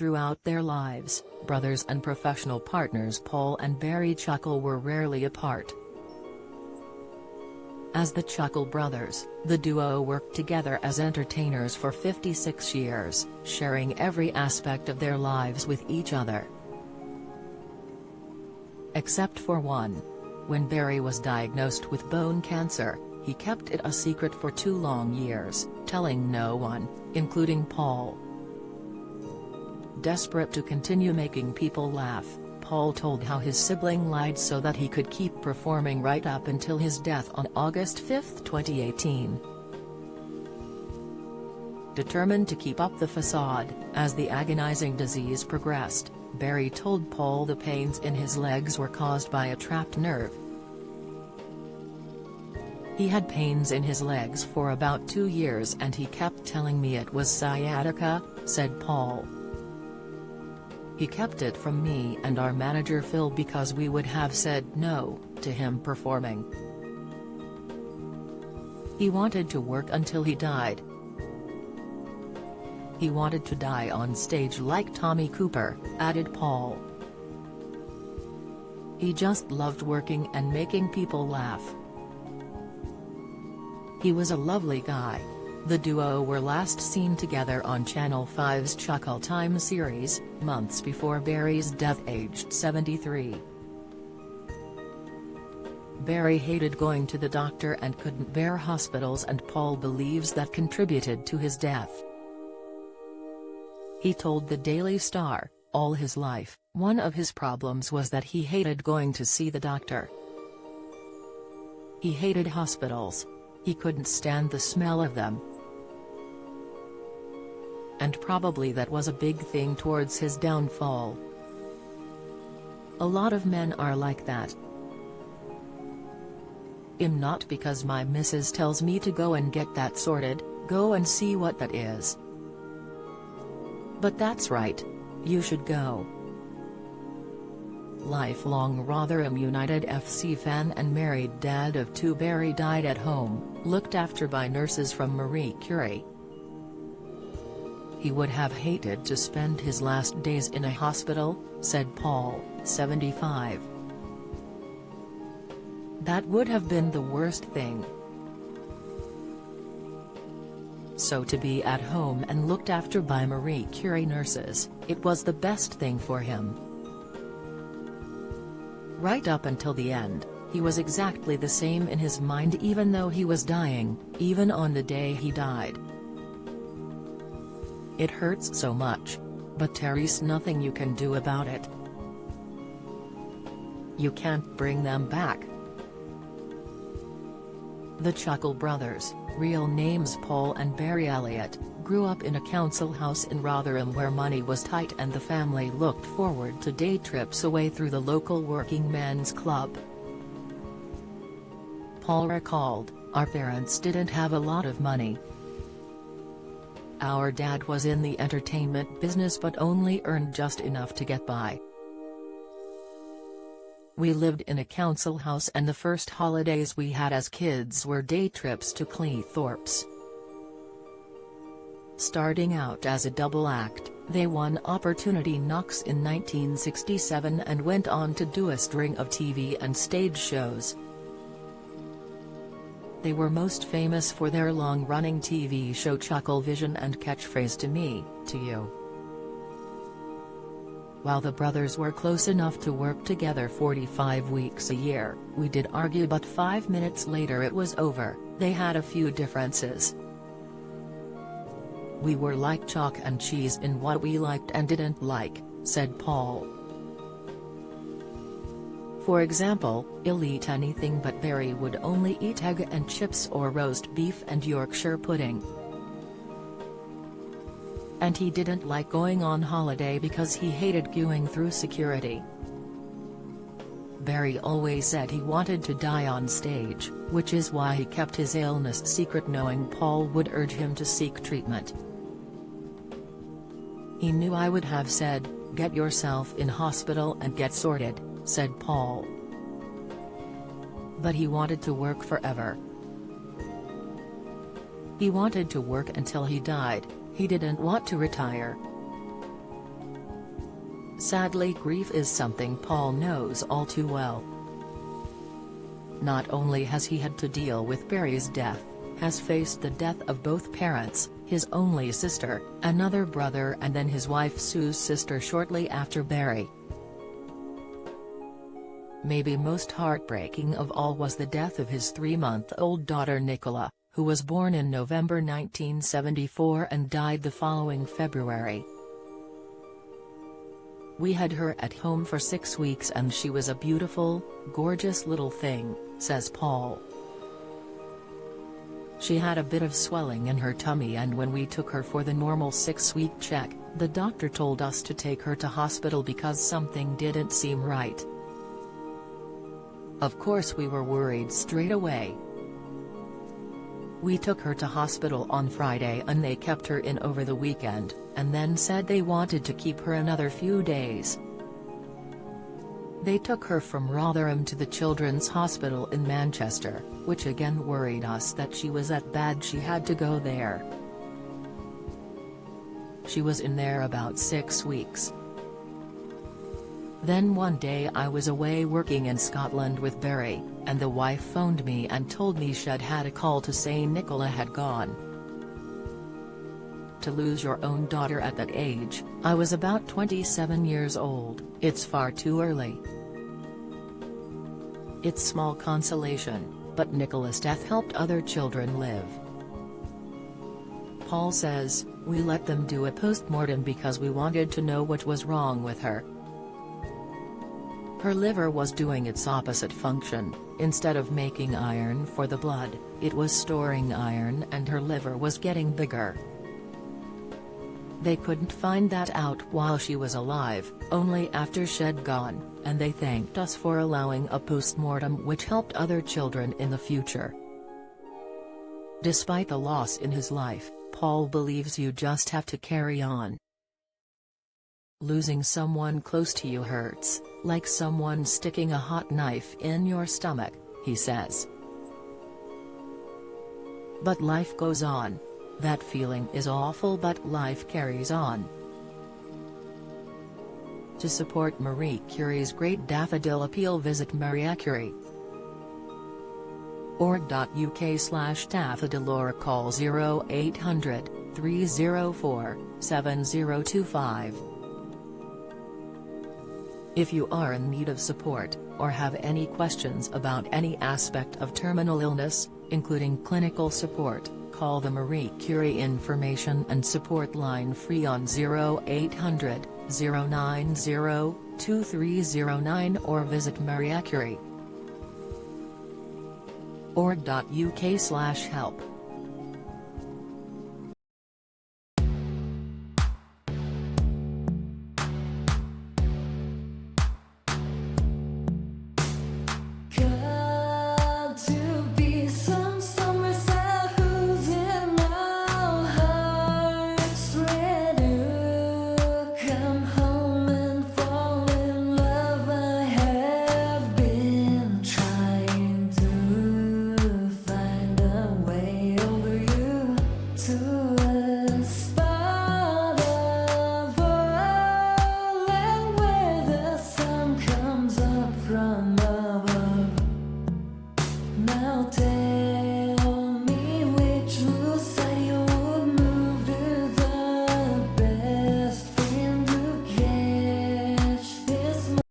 Throughout their lives, brothers and professional partners Paul and Barry Chuckle were rarely apart. As the Chuckle Brothers, the duo worked together as entertainers for 56 years, sharing every aspect of their lives with each other. Except for one. When Barry was diagnosed with bone cancer, he kept it a secret for 2 long years, telling no one, including Paul. Desperate to continue making people laugh, Paul told how his sibling lied so that he could keep performing right up until his death on August 5, 2018. Determined to keep up the facade, as the agonizing disease progressed, Barry told Paul the pains in his legs were caused by a trapped nerve. He had pains in his legs for about 2 years and he kept telling me it was sciatica, said Paul. He kept it from me and our manager Phil because we would have said no to him performing. He wanted to work until he died. He wanted to die on stage like Tommy Cooper, added Paul. He just loved working and making people laugh. He was a lovely guy. The duo were last seen together on Channel 5's Chuckle Time series, months before Barry's death aged 73. Barry hated going to the doctor and couldn't bear hospitals, and Paul believes that contributed to his death. He told the Daily Star, all his life, one of his problems was that he hated going to see the doctor. He hated hospitals. He couldn't stand the smell of them. And probably that was a big thing towards his downfall. A lot of men are like that. I'm not, because my missus tells me to go and get that sorted, go and see what that is. But that's right. You should go. Lifelong Rotherham United FC fan and married dad of 2, Barry died at home, looked after by nurses from Marie Curie. He would have hated to spend his last days in a hospital, said Paul, 75. That would have been the worst thing. So to be at home and looked after by Marie Curie nurses, it was the best thing for him. Right up until the end, he was exactly the same in his mind even though he was dying, even on the day he died. It hurts so much. But there's nothing you can do about it. You can't bring them back. The Chuckle Brothers, real names Paul and Barry Elliott, grew up in a council house in Rotherham where money was tight and the family looked forward to day trips away through the local working men's club. Paul recalled, "Our parents didn't have a lot of money. Our dad was in the entertainment business but only earned just enough to get by. We lived in a council house and the first holidays we had as kids were day trips to Cleethorpes." Starting out as a double act, they won Opportunity Knocks in 1967 and went on to do a string of TV and stage shows. They were most famous for their long-running TV show Chucklevision and catchphrase "To me, to you." While the brothers were close enough to work together 45 weeks a year, we did argue, but 5 minutes later it was over. They had a few differences. We were like chalk and cheese in what we liked and didn't like, said Paul. For example, he'll eat anything, but Barry would only eat egg and chips or roast beef and Yorkshire pudding. And he didn't like going on holiday because he hated queuing through security. Barry always said he wanted to die on stage, which is why he kept his illness secret, knowing Paul would urge him to seek treatment. He knew I would have said, "Get yourself in hospital and get sorted," said Paul. But he wanted to work forever. He wanted to work until he died. He didn't want to retire. Sadly, grief is something Paul knows all too well. Not only has he had to deal with Barry's death, has faced the death of both parents, his only sister, another brother and then his wife Sue's sister shortly after Barry. Maybe most heartbreaking of all was the death of his 3-month-old daughter Nicola, who was born in November 1974 and died the following February. "We had her at home for 6 weeks and she was a beautiful, gorgeous little thing," says Paul. "She had a bit of swelling in her tummy and when we took her for the normal 6-week check, the doctor told us to take her to hospital because something didn't seem right. Of course we were worried straight away. We took her to hospital on Friday and they kept her in over the weekend, and then said they wanted to keep her another few days. They took her from Rotherham to the Children's Hospital in Manchester, which again worried us that she was that bad she had to go there. She was in there about 6 weeks. Then one day I was away working in Scotland with Barry, and the wife phoned me and told me she'd had a call to say Nicola had gone. To lose your own daughter at that age, I was about 27 years old, it's far too early. It's small consolation, but Nicola's death helped other children live." Paul says, "We let them do a post-mortem because we wanted to know what was wrong with her. Her liver was doing its opposite function. Instead of making iron for the blood, it was storing iron and her liver was getting bigger. They couldn't find that out while she was alive, only after she'd gone, and they thanked us for allowing a post-mortem which helped other children in the future." Despite the loss in his life, Paul believes you just have to carry on. "Losing someone close to you hurts, like someone sticking a hot knife in your stomach," he says. "But life goes on. That feeling is awful but life carries on." To support Marie Curie's Great Daffodil Appeal, visit mariacurie.org.uk/daffodil or call 0800 304 7025. If you are in need of support, or have any questions about any aspect of terminal illness, including clinical support, call the Marie Curie Information and Support Line free on 0800 090 2309 or visit mariacurie.org.uk/help. From above, melted.